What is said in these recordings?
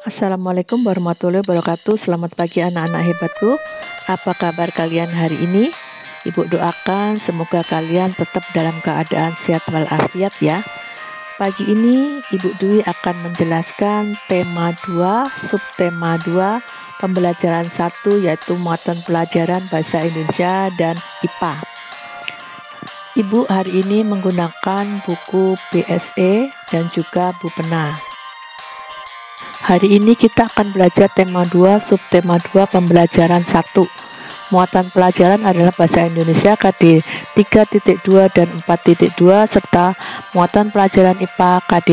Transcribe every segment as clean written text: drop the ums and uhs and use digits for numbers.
Assalamualaikum warahmatullahi wabarakatuh. Selamat pagi anak-anak hebatku. Apa kabar kalian hari ini? Ibu doakan semoga kalian tetap dalam keadaan sehat walafiat ya. Pagi ini Ibu Dwi akan menjelaskan tema 2, subtema 2, pembelajaran 1 yaitu muatan pelajaran bahasa Indonesia dan IPA. Ibu hari ini menggunakan buku BSE dan juga Bu Pena. Hari ini kita akan belajar tema 2, subtema 2, pembelajaran 1. Muatan pelajaran adalah bahasa Indonesia KD 3.2 dan 4.2 serta muatan pelajaran IPA KD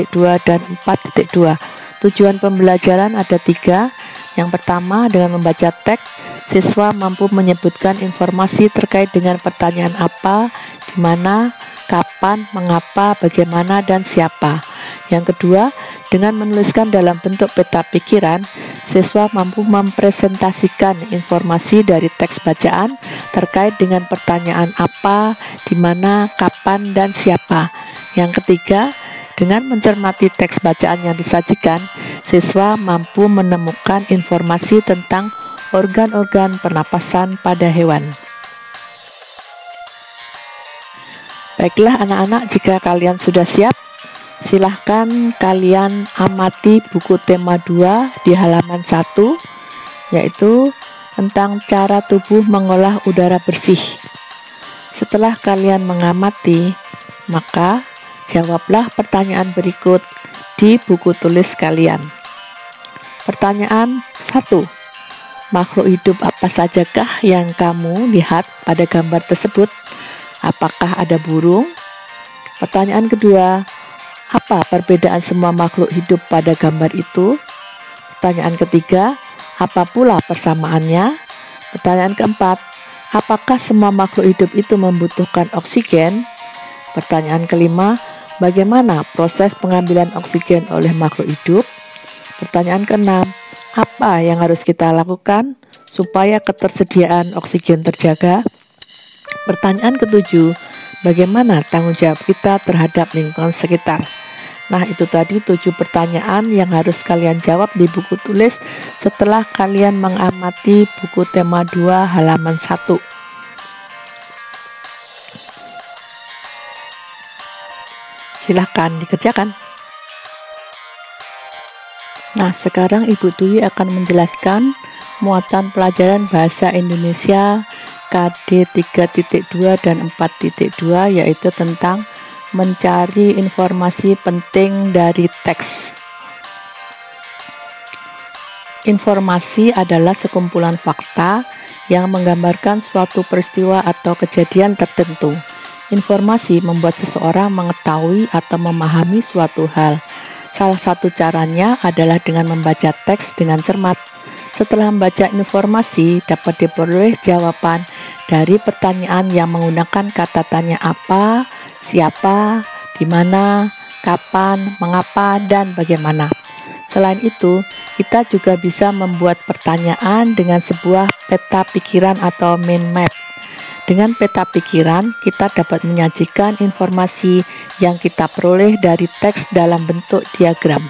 3.2 dan 4.2. Tujuan pembelajaran ada 3. Yang pertama, dengan membaca teks, siswa mampu menyebutkan informasi terkait dengan pertanyaan apa, di mana, kapan, mengapa, bagaimana, dan siapa. Yang kedua, dengan menuliskan dalam bentuk peta pikiran, siswa mampu mempresentasikan informasi dari teks bacaan terkait dengan pertanyaan apa, di mana, kapan, dan siapa. Yang ketiga, dengan mencermati teks bacaan yang disajikan, siswa mampu menemukan informasi tentang organ-organ pernapasan pada hewan. Baiklah anak-anak, jika kalian sudah siap, silahkan kalian amati buku tema 2 di halaman 1, yaitu tentang cara tubuh mengolah udara bersih. Setelah kalian mengamati, maka jawablah pertanyaan berikut di buku tulis kalian. Pertanyaan 1. Makhluk hidup apa sajakah yang kamu lihat pada gambar tersebut? Apakah ada burung? Pertanyaan kedua, apa perbedaan semua makhluk hidup pada gambar itu? Pertanyaan ketiga, apa pula persamaannya? Pertanyaan keempat, apakah semua makhluk hidup itu membutuhkan oksigen? Pertanyaan kelima, bagaimana proses pengambilan oksigen oleh makhluk hidup? Pertanyaan keenam, apa yang harus kita lakukan supaya ketersediaan oksigen terjaga? Pertanyaan ketujuh, bagaimana tanggung jawab kita terhadap lingkungan sekitar? Nah, itu tadi 7 pertanyaan yang harus kalian jawab di buku tulis setelah kalian mengamati buku tema 2 halaman 1. Silahkan dikerjakan. Nah, sekarang Ibu Dwi akan menjelaskan muatan pelajaran bahasa Indonesia KD 3.2 dan 4.2, yaitu tentang mencari informasi penting dari teks. Informasi adalah sekumpulan fakta yang menggambarkan suatu peristiwa atau kejadian tertentu. Informasi membuat seseorang mengetahui atau memahami suatu hal. Salah satu caranya adalah dengan membaca teks dengan cermat. Setelah membaca informasi, dapat diperoleh jawaban dari pertanyaan yang menggunakan kata tanya apa, siapa, di mana, kapan, mengapa, dan bagaimana. Selain itu, kita juga bisa membuat pertanyaan dengan sebuah peta pikiran atau mind map. Dengan peta pikiran, kita dapat menyajikan informasi yang kita peroleh dari teks dalam bentuk diagram.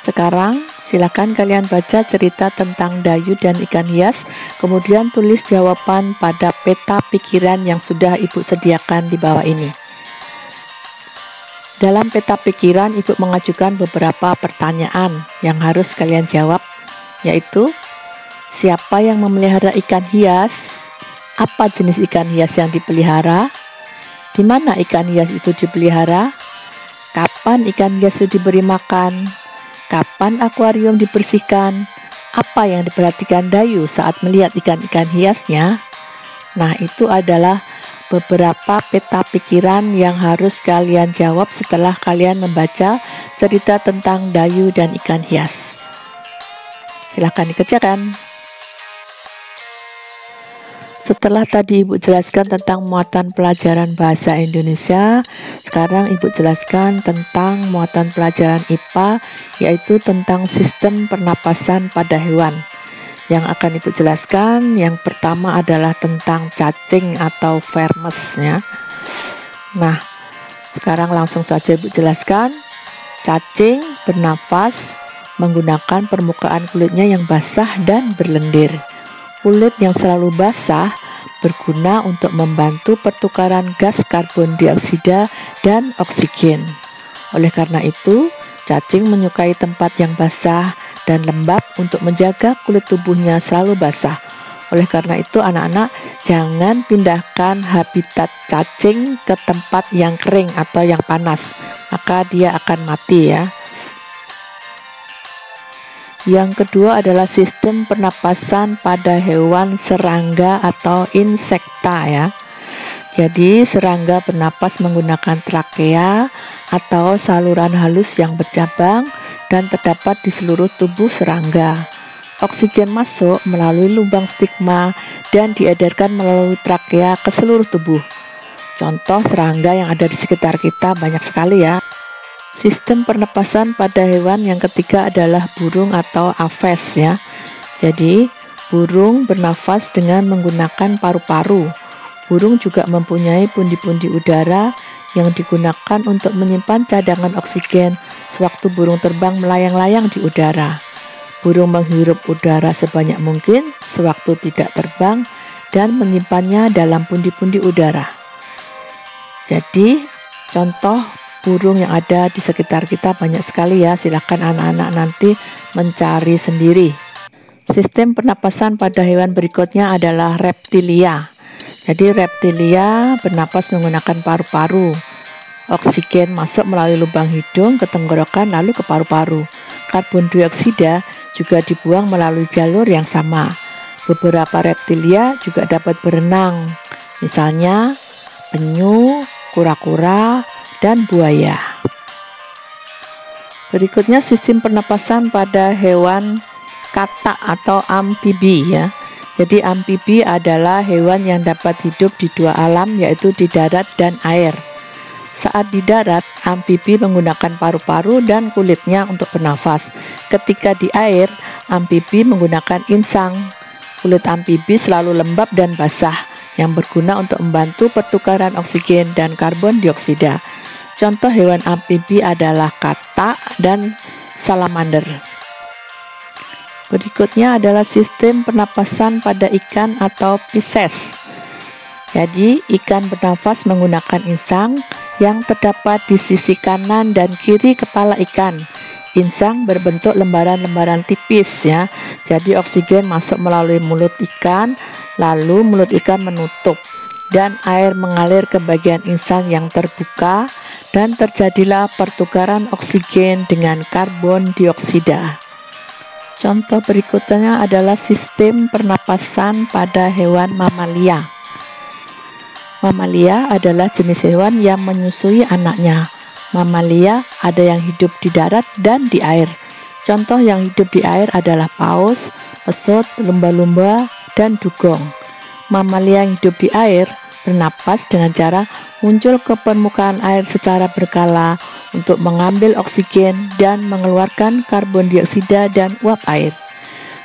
Sekarang, silakan kalian baca cerita tentang Dayu dan ikan hias, kemudian tulis jawaban pada peta pikiran yang sudah Ibu sediakan di bawah ini. Dalam peta pikiran, Ibu mengajukan beberapa pertanyaan yang harus kalian jawab, yaitu siapa yang memelihara ikan hias? Apa jenis ikan hias yang dipelihara? Di mana ikan hias itu dipelihara? Kapan ikan hias itu diberi makan? Kapan akuarium dibersihkan? Apa yang diperhatikan Dayu saat melihat ikan-ikan hiasnya? Nah, itu adalah beberapa peta pikiran yang harus kalian jawab setelah kalian membaca cerita tentang Dayu dan ikan hias. Silahkan dikerjakan. Setelah tadi Ibu jelaskan tentang muatan pelajaran bahasa Indonesia, sekarang Ibu jelaskan tentang muatan pelajaran IPA, yaitu tentang sistem pernapasan pada hewan. Yang akan Ibu jelaskan, yang pertama adalah tentang cacing atau vermes ya. Nah, sekarang langsung saja Ibu jelaskan. Cacing bernafas menggunakan permukaan kulitnya yang basah dan berlendir. Kulit yang selalu basah berguna untuk membantu pertukaran gas karbon dioksida dan oksigen. Oleh karena itu, cacing menyukai tempat yang basah dan lembab untuk menjaga kulit tubuhnya selalu basah. Oleh karena itu, anak-anak jangan pindahkan habitat cacing ke tempat yang kering atau yang panas, maka dia akan mati ya. Yang kedua adalah sistem pernapasan pada hewan serangga atau insekta ya. Jadi serangga bernapas menggunakan trakea atau saluran halus yang bercabang dan terdapat di seluruh tubuh serangga. Oksigen masuk melalui lubang stigma dan diedarkan melalui trakea ke seluruh tubuh. Contoh serangga yang ada di sekitar kita banyak sekali ya. Sistem pernapasan pada hewan yang ketiga adalah burung atau aves ya. Jadi burung bernafas dengan menggunakan paru-paru. Burung juga mempunyai pundi-pundi udara yang digunakan untuk menyimpan cadangan oksigen sewaktu burung terbang melayang-layang di udara. Burung menghirup udara sebanyak mungkin sewaktu tidak terbang dan menyimpannya dalam pundi-pundi udara. Jadi contoh burung yang ada di sekitar kita banyak sekali ya. Silakan anak-anak nanti mencari sendiri. Sistem pernapasan pada hewan berikutnya adalah reptilia. Jadi reptilia bernapas menggunakan paru-paru. Oksigen masuk melalui lubang hidung ke tenggorokan lalu ke paru-paru. Karbon dioksida juga dibuang melalui jalur yang sama. Beberapa reptilia juga dapat berenang, misalnya penyu, kura-kura, dan buaya. Berikutnya sistem pernapasan pada hewan katak atau amfibi ya. Jadi amfibi adalah hewan yang dapat hidup di dua alam, yaitu di darat dan air. Saat di darat, amfibi menggunakan paru-paru dan kulitnya untuk bernafas. Ketika di air, amfibi menggunakan insang. Kulit amfibi selalu lembab dan basah, yang berguna untuk membantu pertukaran oksigen dan karbon dioksida. Contoh hewan amfibi adalah katak dan salamander. Berikutnya adalah sistem pernapasan pada ikan atau Pisces. Jadi ikan bernafas menggunakan insang yang terdapat di sisi kanan dan kiri kepala ikan. Insang berbentuk lembaran-lembaran tipis ya. Jadi oksigen masuk melalui mulut ikan, lalu mulut ikan menutup dan air mengalir ke bagian insang yang terbuka dan terjadilah pertukaran oksigen dengan karbon dioksida. Contoh berikutnya adalah sistem pernapasan pada hewan mamalia. Mamalia adalah jenis hewan yang menyusui anaknya. Mamalia ada yang hidup di darat dan di air. Contoh yang hidup di air adalah paus, pesut, lumba-lumba, dan dugong. Mamalia yang hidup di air bernapas dengan cara muncul ke permukaan air secara berkala untuk mengambil oksigen dan mengeluarkan karbon dioksida dan uap air.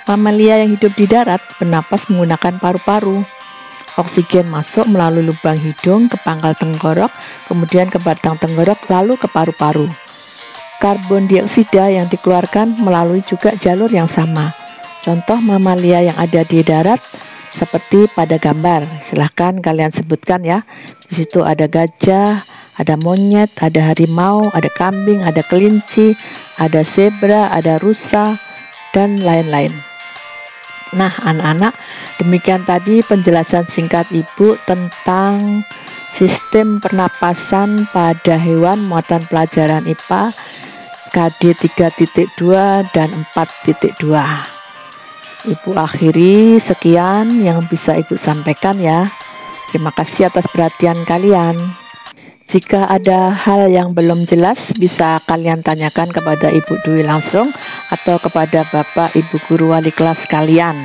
Mamalia yang hidup di darat bernapas menggunakan paru-paru. Oksigen masuk melalui lubang hidung ke pangkal tenggorok, kemudian ke batang tenggorok, lalu ke paru-paru. Karbon dioksida yang dikeluarkan melalui juga jalur yang sama. Contoh mamalia yang ada di darat seperti pada gambar, silahkan kalian sebutkan ya. Di situ ada gajah, ada monyet, ada harimau, ada kambing, ada kelinci, ada zebra, ada rusa, dan lain-lain. Nah anak-anak, demikian tadi penjelasan singkat Ibu tentang sistem pernapasan pada hewan muatan pelajaran IPA KD 3.2 dan 4.2. Ibu akhiri sekian yang bisa Ibu sampaikan ya. Terima kasih atas perhatian kalian. Jika ada hal yang belum jelas bisa kalian tanyakan kepada Ibu Dwi langsung atau kepada Bapak Ibu Guru Wali kelas kalian.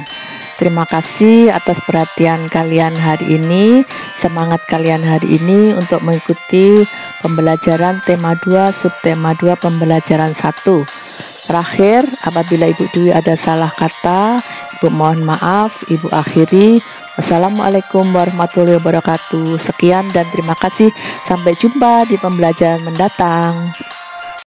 Terima kasih atas perhatian kalian hari ini. Semangat kalian hari ini untuk mengikuti pembelajaran tema 2 subtema 2 pembelajaran 1. Terakhir, apabila Ibu Dwi ada salah kata, Ibu mohon maaf. Ibu akhiri. Wassalamualaikum warahmatullahi wabarakatuh. Sekian dan terima kasih. Sampai jumpa di pembelajaran mendatang.